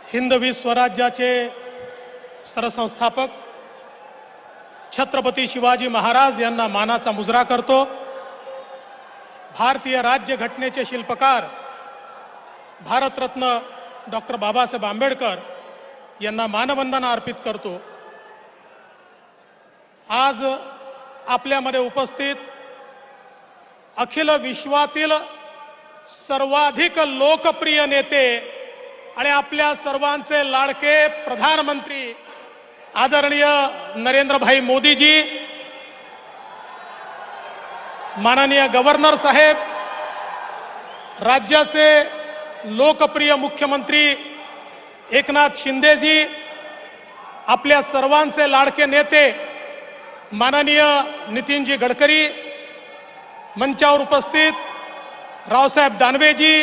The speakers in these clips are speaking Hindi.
हिंदवी स्वराज्याचे सरसंस्थापक छत्रपती शिवाजी महाराज यांना मानाचा मुजरा करतो। भारतीय राज्यघटनेचे शिल्पकार भारतरत्न डॉक्टर बाबासाहेब आंबेडकर यांना मानवंदना अर्पित करतो। आज आपल्यामध्ये उपस्थित अखिल विश्वातील सर्वाधिक लोकप्रिय नेते आणि आपल्या सर्वांचे लाडके प्रधानमंत्री आदरणीय नरेंद्रभाई मोदीजी, माननीय गव्हर्नर साहेब, राज्याचे लोकप्रिय मुख्यमंत्री एकनाथ शिंदेजी, आपल्या सर्वांचे लाडके नेते माननीय नितीनजी गडकरी, मंचावर उपस्थित रावसाहेब दानवेजी,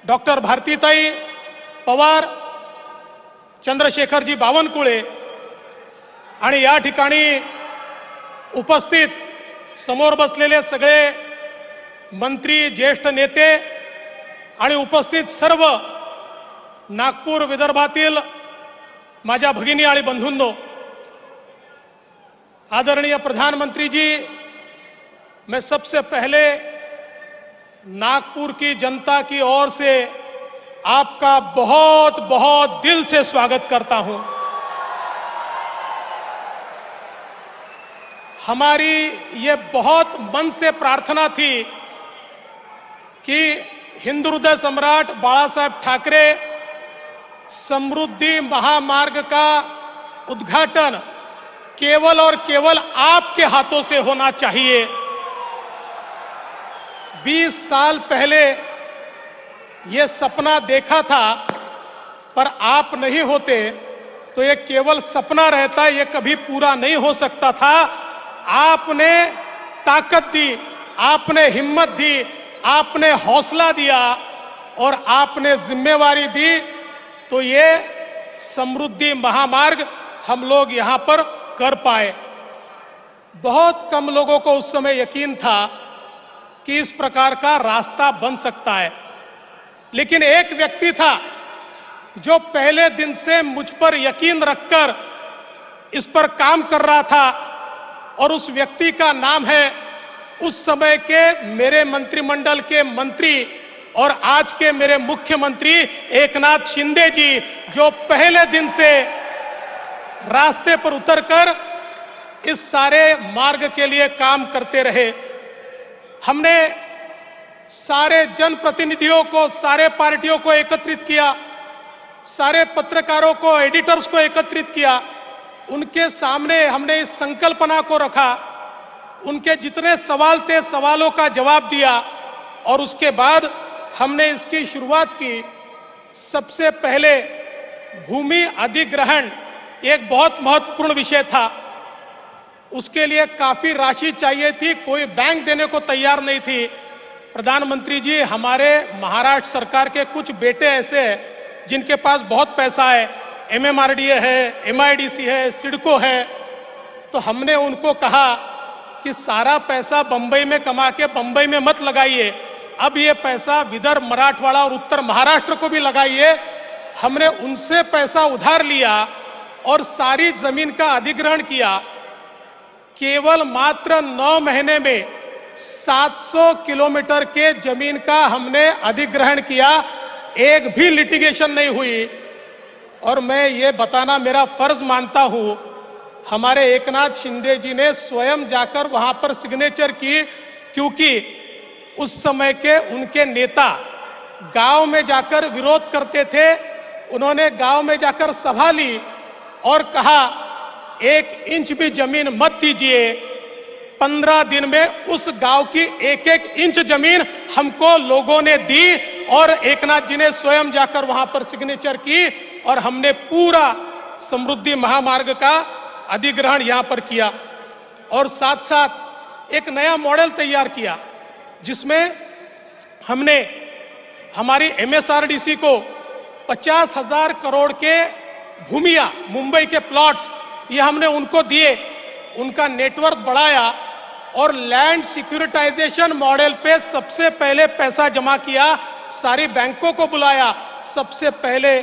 डॉक्टर भारतीताई पवार, चंद्रशेखरजी बावनकुळे आणि या ठिकाणी उपस्थित समोर बसलेले सगळे मंत्री, ज्येष्ठ नेते आणि उपस्थित सर्व नागपूर विदर्भातील माझ्या भगिनी आणि बंधूंनो, आदरणीय प्रधानमंत्री जी, मैं सबसे पहले नागपुर की जनता की ओर से आपका बहुत बहुत दिल से स्वागत करता हूं। हमारी ये बहुत मन से प्रार्थना थी कि हिंदू हृदय सम्राट बाला साहेब ठाकरे समृद्धि महामार्ग का उद्घाटन केवल और केवल आपके हाथों से होना चाहिए। 20 साल पहले ये सपना देखा था, पर आप नहीं होते तो ये केवल सपना रहता, ये कभी पूरा नहीं हो सकता था। आपने ताकत दी, आपने हिम्मत दी, आपने हौसला दिया और आपने जिम्मेवारी दी, तो ये समृद्धि महामार्ग हम लोग यहां पर कर पाए। बहुत कम लोगों को उस समय यकीन था कि इस प्रकार का रास्ता बन सकता है, लेकिन एक व्यक्ति था जो पहले दिन से मुझ पर यकीन रखकर इस पर काम कर रहा था, और उस व्यक्ति का नाम है उस समय के मेरे मंत्रिमंडल के मंत्री और आज के मेरे मुख्यमंत्री एकनाथ शिंदे जी, जो पहले दिन से रास्ते पर उतरकर इस सारे मार्ग के लिए काम करते रहे। हमने सारे जनप्रतिनिधियों को, सारे पार्टियों को एकत्रित किया, सारे पत्रकारों को, एडिटर्स को एकत्रित किया, उनके सामने हमने इस संकल्पना को रखा, उनके जितने सवाल थे सवालों का जवाब दिया और उसके बाद हमने इसकी शुरुआत की। सबसे पहले भूमि अधिग्रहण एक बहुत महत्वपूर्ण विषय था, उसके लिए काफी राशि चाहिए थी, कोई बैंक देने को तैयार नहीं थी। प्रधानमंत्री जी, हमारे महाराष्ट्र सरकार के कुछ बेटे ऐसे हैं जिनके पास बहुत पैसा है, एमएमआरडीए है, एमआईडीसी है, सिडको है, तो हमने उनको कहा कि सारा पैसा बंबई में कमा के बंबई में मत लगाइए, अब ये पैसा विदर्भ, मराठवाड़ा और उत्तर महाराष्ट्र को भी लगाइए। हमने उनसे पैसा उधार लिया और सारी जमीन का अधिग्रहण किया। केवल मात्र 9 महीने में 700 किलोमीटर के जमीन का हमने अधिग्रहण किया, एक भी लिटिगेशन नहीं हुई। और मैं ये बताना मेरा फर्ज मानता हूं, हमारे एकनाथ शिंदे जी ने स्वयं जाकर वहां पर सिग्नेचर की, क्योंकि उस समय के उनके नेता गांव में जाकर विरोध करते थे। उन्होंने गांव में जाकर सभा ली और कहा 1 इंच भी जमीन मत दीजिए। 15 दिन में उस गांव की 1-1 इंच जमीन हमको लोगों ने दी और एकनाथ जी ने स्वयं जाकर वहां पर सिग्नेचर की और हमने पूरा समृद्धि महामार्ग का अधिग्रहण यहां पर किया। और साथ साथ एक नया मॉडल तैयार किया, जिसमें हमने हमारी एमएसआरडीसी को 50,000 करोड़ के भूमिया, मुंबई के प्लॉट्स, ये हमने उनको दिए, उनका नेटवर्क बढ़ाया और लैंड सिक्योरिटाइजेशन मॉडल पे सबसे पहले पैसा जमा किया, सारी बैंकों को बुलाया, सबसे पहले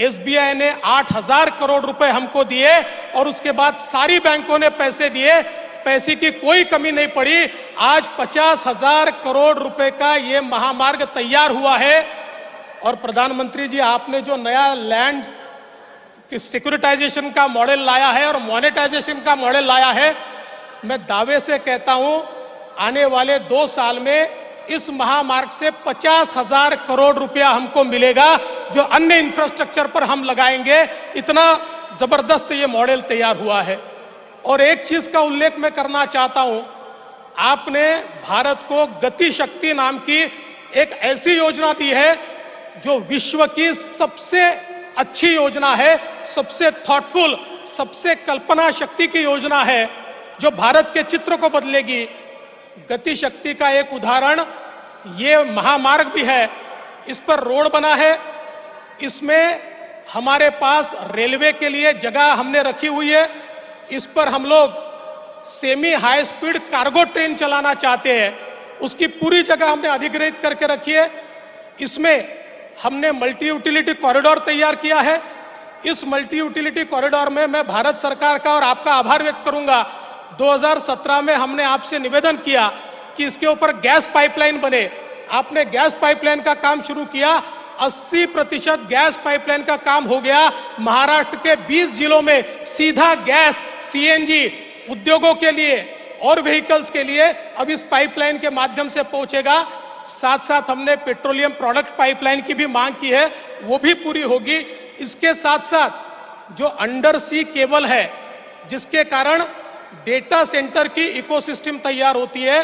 एसबीआई ने 8,000 करोड़ रुपए हमको दिए और उसके बाद सारी बैंकों ने पैसे दिए, पैसे की कोई कमी नहीं पड़ी। आज 50,000 करोड़ रुपए का ये महामार्ग तैयार हुआ है। और प्रधानमंत्री जी, आपने जो नया लैंड सिक्योरिटाइजेशन का मॉडल लाया है और मोनेटाइजेशन का मॉडल लाया है, मैं दावे से कहता हूं आने वाले 2 साल में इस महामार्ग से 50,000 करोड़ रुपया हमको मिलेगा, जो अन्य इंफ्रास्ट्रक्चर पर हम लगाएंगे। इतना जबरदस्त ये मॉडल तैयार हुआ है। और एक चीज का उल्लेख मैं करना चाहता हूं, आपने भारत को गति शक्ति नाम की एक ऐसी योजना दी है जो विश्व की सबसे अच्छी योजना है, सबसे थॉटफुल, सबसे कल्पना शक्ति की योजना है, जो भारत के चित्र को बदलेगी। गति शक्ति का एक उदाहरण ये महामार्ग भी है। इस पर रोड बना है, इसमें हमारे पास रेलवे के लिए जगह हमने रखी हुई है। इस पर हम लोग semi high speed cargo train चलाना चाहते हैं, उसकी पूरी जगह हमने अधिग्रहित करके रखी है। इसमें हमने मल्टी यूटिलिटी कॉरिडोर तैयार किया है। इस मल्टी यूटिलिटी कॉरिडोर में मैं भारत सरकार का और आपका आभार व्यक्त करूंगा। 2017 में हमने आपसे निवेदन किया कि इसके ऊपर गैस पाइपलाइन बने। आपने गैस पाइपलाइन का काम शुरू किया, 80% गैस पाइपलाइन का काम हो गया। महाराष्ट्र के 20 जिलों में सीधा गैस सीएनजी उद्योगों के लिए और व्हीकल्स के लिए अब इस पाइपलाइन के माध्यम से पहुंचेगा। साथ साथ हमने पेट्रोलियम प्रोडक्ट पाइपलाइन की भी मांग की है, वो भी पूरी होगी। इसके साथ साथ जो अंडर सी केबल है, जिसके कारण डेटा सेंटर की इकोसिस्टम तैयार होती है,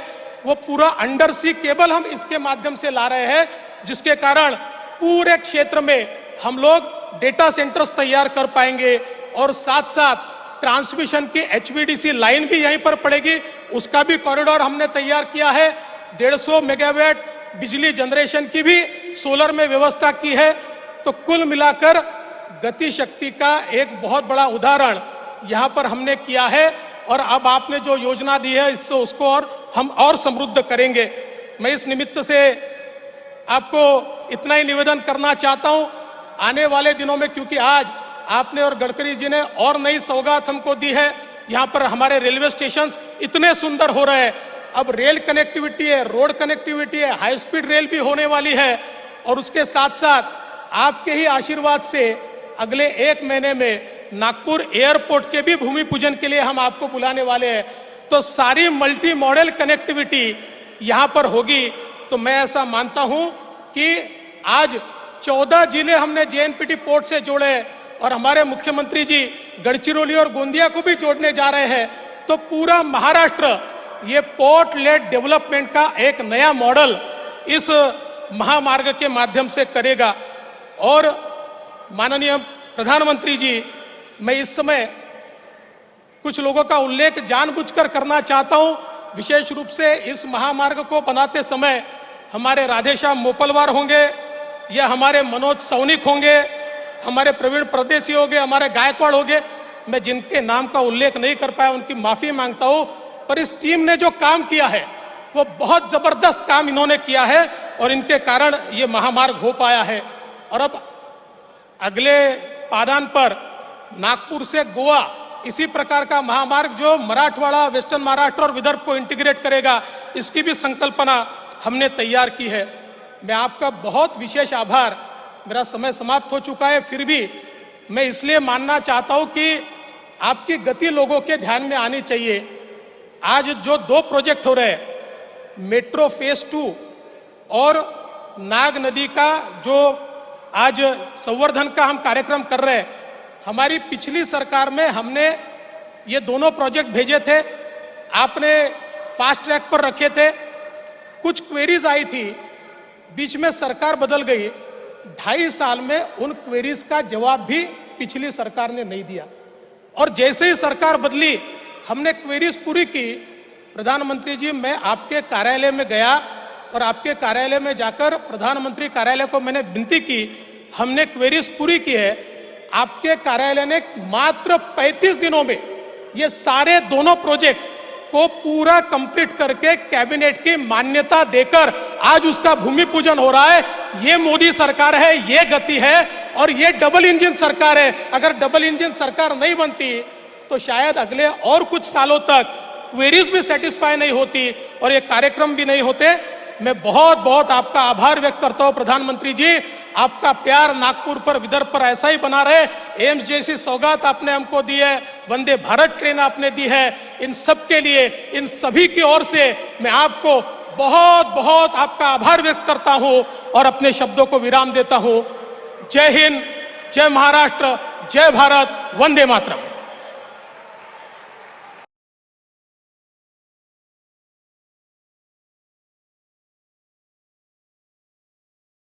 वो पूरा अंडर सी केबल हम इसके माध्यम से ला रहे हैं, जिसके कारण पूरे क्षेत्र में हम लोग डेटा सेंटर्स तैयार कर पाएंगे। और साथ साथ ट्रांसमिशन की एचवीडीसी लाइन भी यहीं पर पड़ेगी, उसका भी कॉरिडोर हमने तैयार किया है। 150 मेगावाट बिजली जनरेशन की भी सोलर में व्यवस्था की है। तो कुल मिलाकर गति शक्ति का एक बहुत बड़ा उदाहरण यहां पर हमने किया है। और अब आपने जो योजना दी है, इससे उसको हम और समृद्ध करेंगे। मैं इस निमित्त से आपको इतना ही निवेदन करना चाहता हूं, आने वाले दिनों में, क्योंकि आज आपने और गडकरी जी ने और नई सौगात हमको दी है। यहां पर हमारे रेलवे स्टेशन इतने सुंदर हो रहे हैं। अब रेल कनेक्टिविटी है, रोड कनेक्टिविटी है, हाई स्पीड रेल भी होने वाली है। और उसके साथ साथ आपके ही आशीर्वाद से अगले 1 महीने में नागपुर एयरपोर्ट के भी भूमि पूजन के लिए हम आपको बुलाने वाले हैं। तो सारी मल्टी मॉडल कनेक्टिविटी यहां पर होगी। तो मैं ऐसा मानता हूं कि आज 14 जिले हमने जेएनपीटी पोर्ट से जोड़े और हमारे मुख्यमंत्री जी गढ़चिरौली और गोंदिया को भी जोड़ने जा रहे हैं। तो पूरा महाराष्ट्र ये पोर्ट लेड डेवलपमेंट का एक नया मॉडल इस महामार्ग के माध्यम से करेगा। और माननीय प्रधानमंत्री जी, मैं इस समय कुछ लोगों का उल्लेख जानबूझकर करना चाहता हूं। विशेष रूप से इस महामार्ग को बनाते समय हमारे राधेश्याम मोपलवार होंगे, या हमारे मनोज सौनिक होंगे, हमारे प्रवीण परदेसी होंगे, हमारे गायकवाड़ होंगे। मैं जिनके नाम का उल्लेख नहीं कर पाया उनकी माफी मांगता हूं। पर इस टीम ने जो काम किया है वो बहुत जबरदस्त काम इन्होंने किया है और इनके कारण ये महामार्ग हो पाया है। और अब अगले पादान पर नागपुर से गोवा इसी प्रकार का महामार्ग जो मराठवाड़ा, वेस्टर्न महाराष्ट्र और विदर्भ को इंटीग्रेट करेगा, इसकी भी संकल्पना हमने तैयार की है। मैं आपका बहुत विशेष आभार, मेरा समय समाप्त हो चुका है, फिर भी मैं इसलिए मानना चाहता हूं कि आपकी गति लोगों के ध्यान में आनी चाहिए। आज जो 2 प्रोजेक्ट हो रहे हैं, मेट्रो फेज 2 और नाग नदी का जो आज संवर्धन का हम कार्यक्रम कर रहे हैं, हमारी पिछली सरकार में हमने ये दोनों प्रोजेक्ट भेजे थे, आपने फास्ट ट्रैक पर रखे थे। कुछ क्वेरीज आई थी, बीच में सरकार बदल गई, 2.5 साल में उन क्वेरीज का जवाब भी पिछली सरकार ने नहीं दिया। और जैसे ही सरकार बदली, हमने क्वेरीज पूरी की। प्रधानमंत्री जी, मैं आपके कार्यालय में गया और आपके कार्यालय में जाकर प्रधानमंत्री कार्यालय को मैंने विनती की, हमने क्वेरीज पूरी की है। आपके कार्यालय ने मात्र 35 दिनों में ये सारे दोनों प्रोजेक्ट को पूरा कंप्लीट करके कैबिनेट की मान्यता देकर आज उसका भूमि पूजन हो रहा है। ये मोदी सरकार है, ये गति है और ये डबल इंजन सरकार है। अगर डबल इंजन सरकार नहीं बनती तो शायद अगले और कुछ सालों तक क्वेरीज भी सेटिस्फाई नहीं होती और ये कार्यक्रम भी नहीं होते। मैं बहुत बहुत आपका आभार व्यक्त करता हूं प्रधानमंत्री जी। आपका प्यार नागपुर पर, विदर्भ पर ऐसा ही बना रहे। एम्स जैसी सौगात आपने हमको दी है, वंदे भारत ट्रेन आपने दी है, इन सब के लिए, इन सभी की ओर से मैं आपको बहुत बहुत आपका आभार व्यक्त करता हूं और अपने शब्दों को विराम देता हूं। जय हिंद, जय महाराष्ट्र, जय भारत, वंदे मातरम।